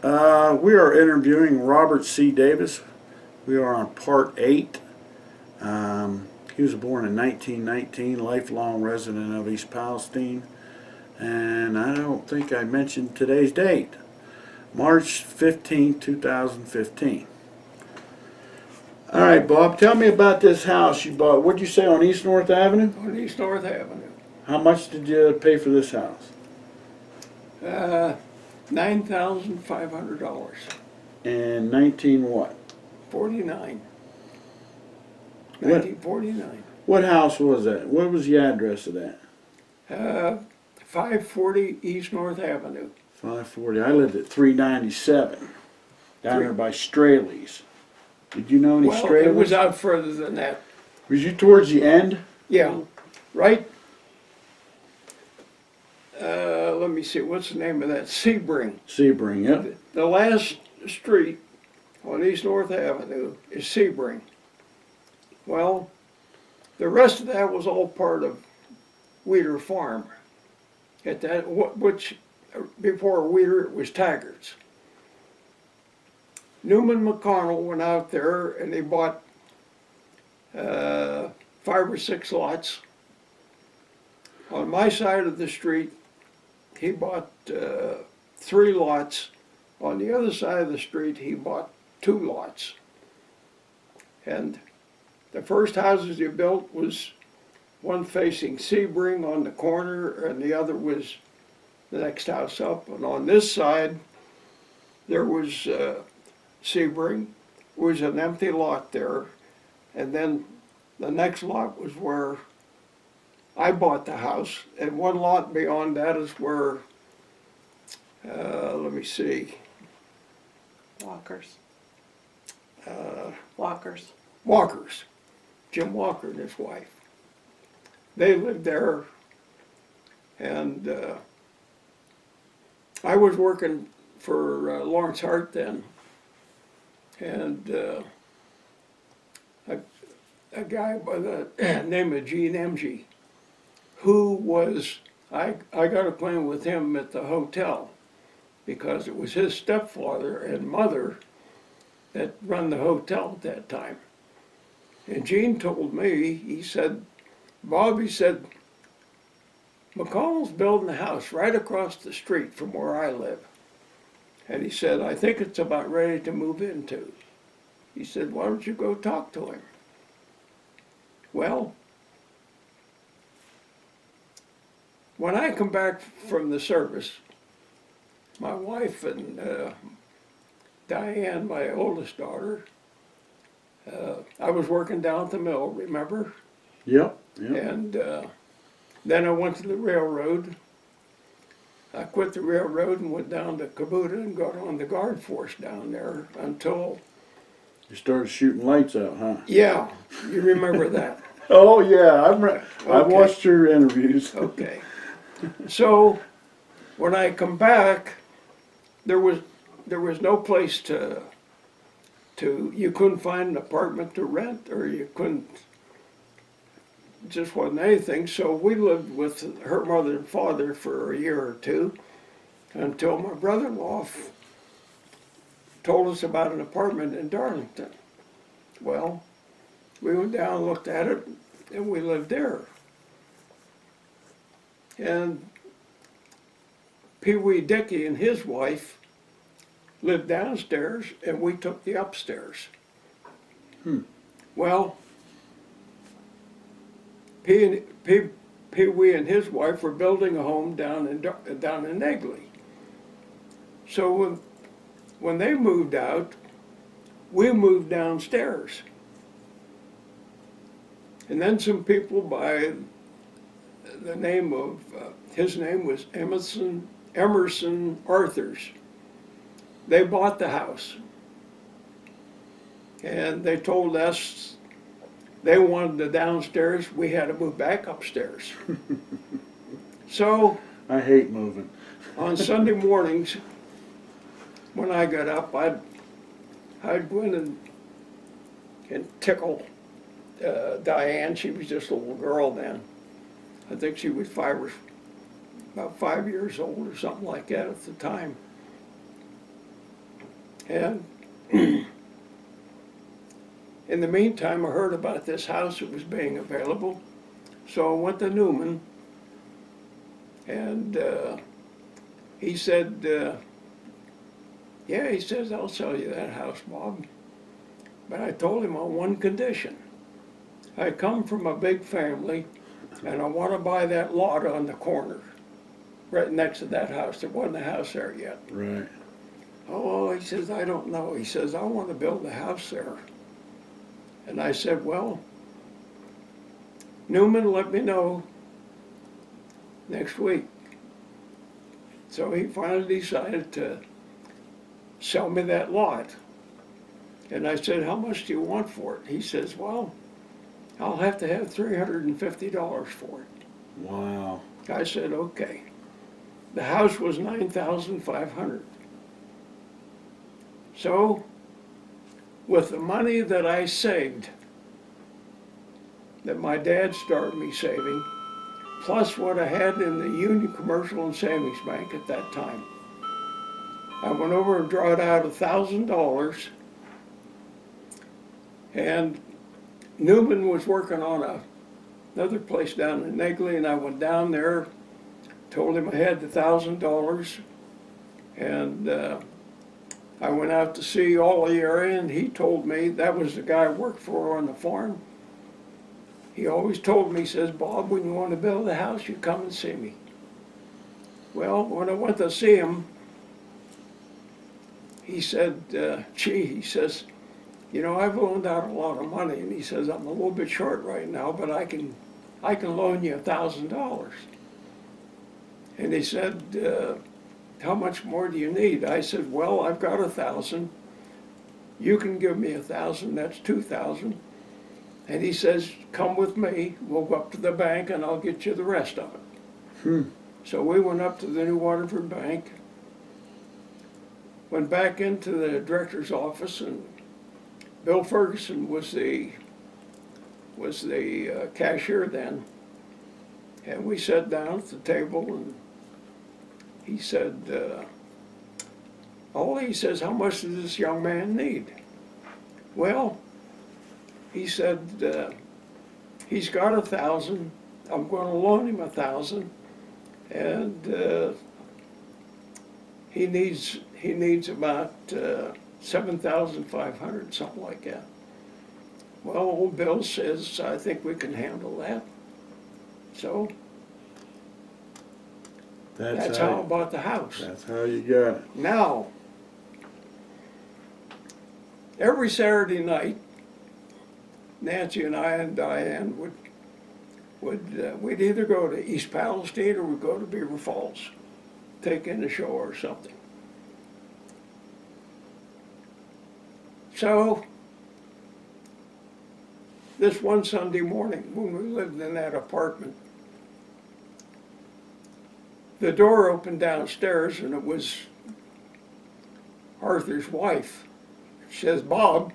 We are interviewing Robert C. Davis. We are on part 8. He was born in 1919, lifelong resident of East Palestine. And I don't think I mentioned today's date, March 15, 2015. All right, Bob, tell me about this house you bought. What'd you say, on East North Avenue? On East North Avenue. How much did you pay for this house? $9,500. And 19 what? 49. What? 1949. What house was that? What was the address of that? 540 East North Avenue. 540. I lived at 397, down there by Straley's. Did you know any Well, Straley's? it was out further than that. Was you towards the end? Yeah, right. Let me see, what's the name of that? Sebring. Sebring, yep. The last street on East North Avenue is Sebring. Well, the rest of that was all part of Weeder Farm. At that, which before Weeder it was Taggart's. Newman McConnell went out there and they bought 5 or 6 lots. On my side of the street, he bought 3 lots. On the other side of the street, he bought 2 lots. And the first houses he built was one facing Sebring on the corner, and the other was the next house up. And on this side, there was Sebring, was an empty lot there. And then the next lot was where I bought the house, and one lot beyond that is where, let me see, Walkers. uh, Walkers. Walker's, Jim Walker and his wife. They lived there, and I was working for Lawrence Hart then, and a guy by the name of Gene Emge, who was, I got acquainted with him at the hotel because it was his stepfather and mother that run the hotel at that time. And Gene told me, he said, Bob, he said, McConnell's building a house right across the street from where I live. And he said, I think it's about ready to move into. He said, why don't you go talk to him? Well, when I come back from the service, my wife and Diane, my oldest daughter, I was working down at the mill, remember? Yep, yep. And then I went to the railroad. I quit the railroad and went down to Kabuta and got on the guard force down there until, You started shooting lights out, huh? yeah, you remember that. Oh, yeah. I've Okay. watched your interviews. Okay. So when I come back, there was no place to you couldn't find an apartment to rent, or you couldn't, just wasn't anything. So we lived with her mother and father for a year or two until my brother-in-law told us about an apartment in Darlington. Well, we went down and looked at it, and we lived there. And Pee Wee Dickey and his wife lived downstairs, and we took the upstairs. Well, Pee Wee and his wife were building a home down in Negley. So when they moved out, we moved downstairs. And then some people by the name of, his name was Emerson Arthurs. They bought the house. And they told us they wanted the downstairs, we had to move back upstairs. So I hate moving. on Sunday mornings, when I got up, I'd go in and tickle Diane. She was just a little girl then. I think she was about 5 years old or something like that at the time. And in the meantime, I heard about this house that was being available. So I went to Newman, and he said, yeah, he says, I'll sell you that house, Bob. But I told him on one condition. I come from a big family, and I want to buy that lot on the corner, right next to that house. There wasn't a house there yet. Right. Oh, he says, I don't know. He says, I want to build a house there. And I said, well, Newman, let me know next week. So he finally decided to sell me that lot. And I said, how much do you want for it? He says, well, I'll have to have $350 for it. Wow. I said, okay. The house was $9,500. So, with the money that I saved, that my dad started me saving, plus what I had in the Union Commercial and Savings Bank at that time, I went over and drawed out $1,000, and Newman was working on another place down in Negley, and I went down there, told him I had the $1,000, and I went out to see all the area, and he told me, that was the guy I worked for on the farm. He always told me, he says, Bob, when you want to build a house, you come and see me. Well, when I went to see him, he said, gee, he says, you know, I've loaned out a lot of money, and he says, I'm a little bit short right now, but I can loan you $1,000. And he said, how much more do you need? I said, well, I've got 1,000. You can give me 1,000, that's 2,000. And he says, come with me, we'll go up to the bank and I'll get you the rest of it. So we went up to the New Waterford Bank, went back into the director's office, and Bill Ferguson was the cashier then. And we sat down at the table, and he said, he says, how much does this young man need? Well, he said, he's got 1,000. I'm going to loan him 1,000, and he needs about 7,500, something like that. Well, old Bill says, I think we can handle that. So that's how I bought the house. That's how you got it. Now, every Saturday night, Nancy and I and Diane we'd either go to East Palestine or we'd go to Beaver Falls, take in a show or something. So, this one Sunday morning, when we lived in that apartment, the door opened downstairs, and it was Arthur's wife. She says, Bob,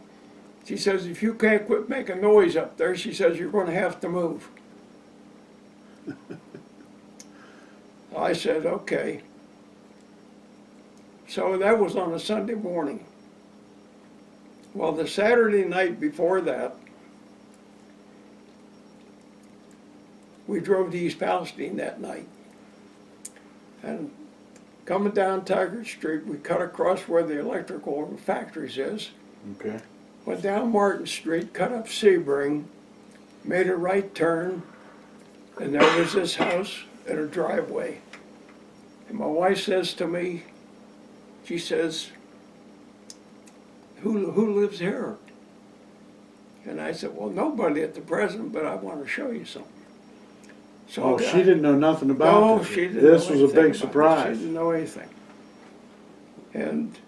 she says, if you can't quit making noise up there, she says, you're going to have to move. I said, okay. So that was on a Sunday morning. Well, the Saturday night before that, we drove to East Palestine that night. And coming down Tigard Street, we cut across where the electrical factories is. Okay. Went down Martin Street, cut up Sebring, made a right turn, and there was this house and a driveway. And my wife says to me, she says, who lives here? And I said, well, nobody at the present, but I want to show you something. So She didn't know nothing about no, this. she didn't This know was a anything big about it. surprise. She didn't know anything. And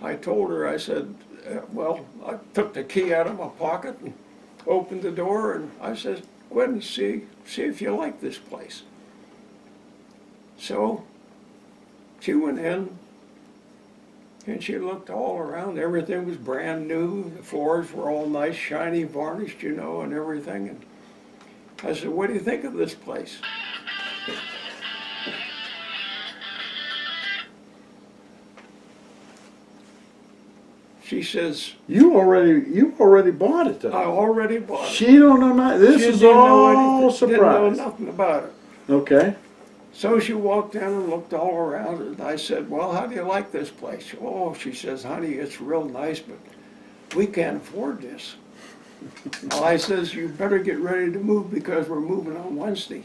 I told her, I said, well, I took the key out of my pocket and opened the door, and I said, go ahead and see if you like this place. So she went in, and she looked all around. Everything was brand new. The floors were all nice, shiny, varnished, you know, and everything. And I said, what do you think of this place? She says, You already bought it I though. already bought it. She don't know nothing. This She is didn't know all anything, didn't know surprise. nothing about it. Okay. So she walked in and looked all around, and I said, well, how do you like this place? Oh, she says, honey, it's real nice, but we can't afford this. Well, I says, you better get ready to move because we're moving on Wednesday.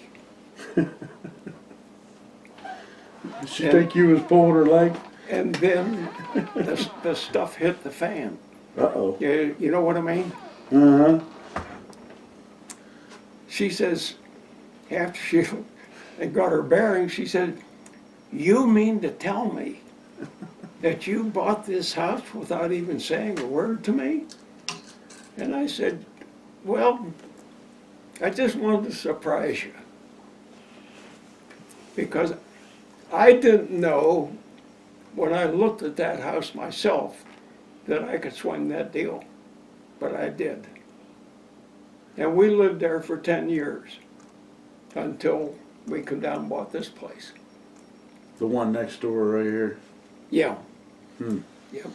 She And- think you was pulling her leg? And then the stuff hit the fan. Uh-oh. You know what I mean? Uh-huh. She says, after she had got her bearings, she said, you mean to tell me that you bought this house without even saying a word to me? And I said, well, I just wanted to surprise you. Because I didn't know when I looked at that house myself that I could swing that deal, but I did. And we lived there for 10 years until we come down and bought this place. The one next door right here. Yeah. Hmm. Yeah.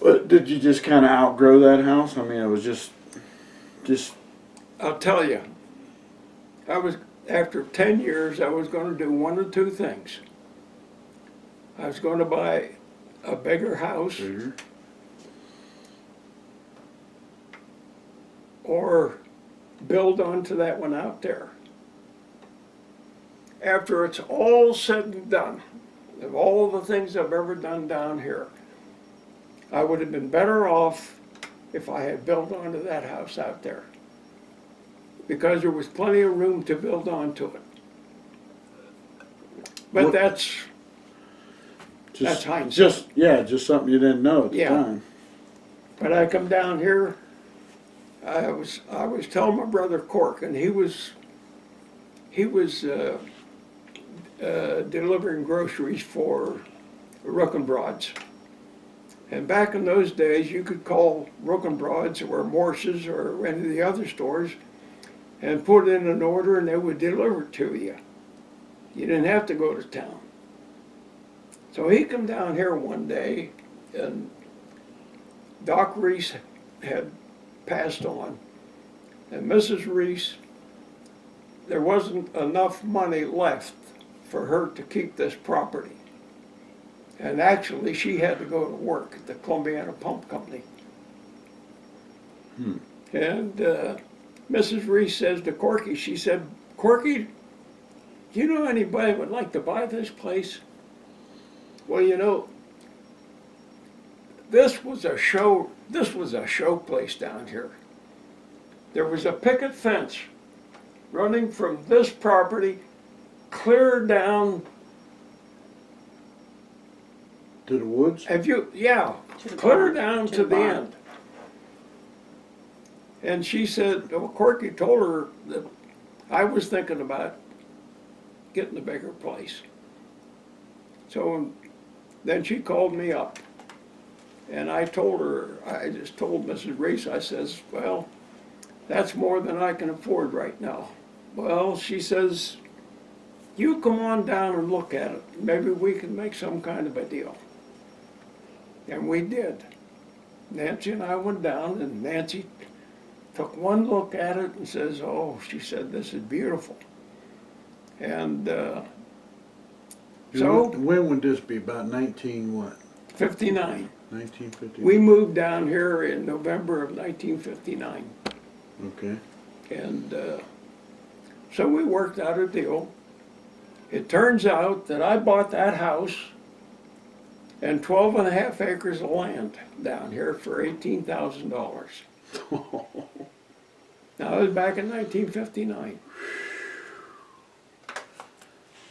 But did you just kind of outgrow that house? I mean, it was just. I'll tell you, after 10 years, I was going to do one of two things. I was going to buy a bigger house Bigger. or build onto that one out there. After it's all said and done, of all the things I've ever done down here, I would have been better off if I had built onto that house out there. Because there was plenty of room to build onto it. But What- that's hindsight. Just something you didn't know at the Yeah. time. But I come down here, I was telling my brother Cork, and he was delivering groceries for Rook and Broads. And back in those days, you could call Rook and Broads or Morse's or any of the other stores and put in an order and they would deliver it to you. You didn't have to go to town. So he come down here one day and Doc Reese had passed on. And Mrs. Reese, there wasn't enough money left for her to keep this property. And actually, she had to go to work at the Columbiana Pump Company. And Mrs. Reese says to Corky, she said, Corky, do you know anybody would like to buy this place? Well, you know, this was a show place down here. There was a picket fence running from this property clear down. To the woods? Yeah, To the clear barn. down To to the the barn. end. And she said, well, Corky told her that I was thinking about getting a bigger place. So then she called me up. And I told her, I just told Mrs. Reese, I says, well, that's more than I can afford right now. Well, she says, you come on down and look at it. Maybe we can make some kind of a deal. And we did. Nancy and I went down and Nancy took one look at it and says, oh, she said, this is beautiful. And so, When would this be? About 19 what? 59. 1950? We moved down here in November of 1959. Okay. And so we worked out a deal. It turns out that I bought that house and 12 and a half acres of land down here for $18,000. Now, it was back in 1959.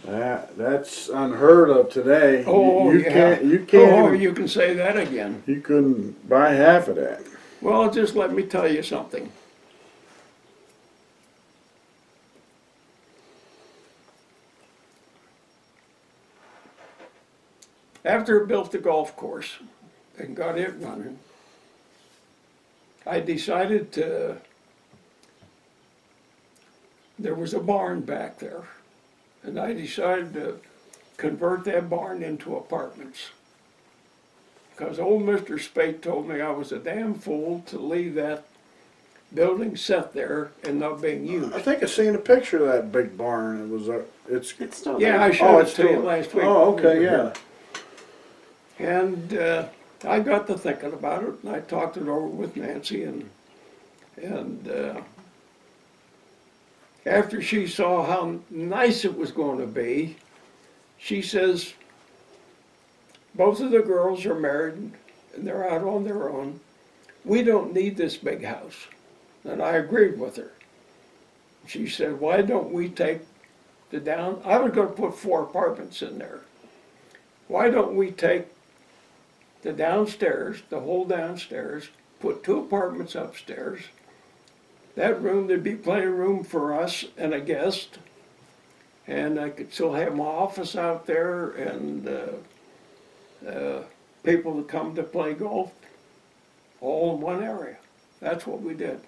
That's unheard of today. Oh, you yeah. You can't. Oh, even- you can say that again. You couldn't buy half of that. Well, just let me tell you something. After I built the golf course and got it running, I decided there was a barn back there, and I decided to convert that barn into apartments. because old Mr. Spate told me I was a damn fool to leave that building set there and not being used. I think I seen a picture of that big barn. It was it's. It's still Yeah, there. I Oh, showed it it's to you still. last week. Oh, okay, yeah. And I got to thinking about it, and I talked it over with Nancy, and after she saw how nice it was going to be, she says, both of the girls are married, and they're out on their own. We don't need this big house. And I agreed with her. She said, why don't we take I was going to put 4 apartments in there. Why don't we take the downstairs, the whole downstairs, put 2 apartments upstairs. That room, there'd be plenty of room for us and a guest. And I could still have my office out there and people to come to play golf, all in one area. That's what we did.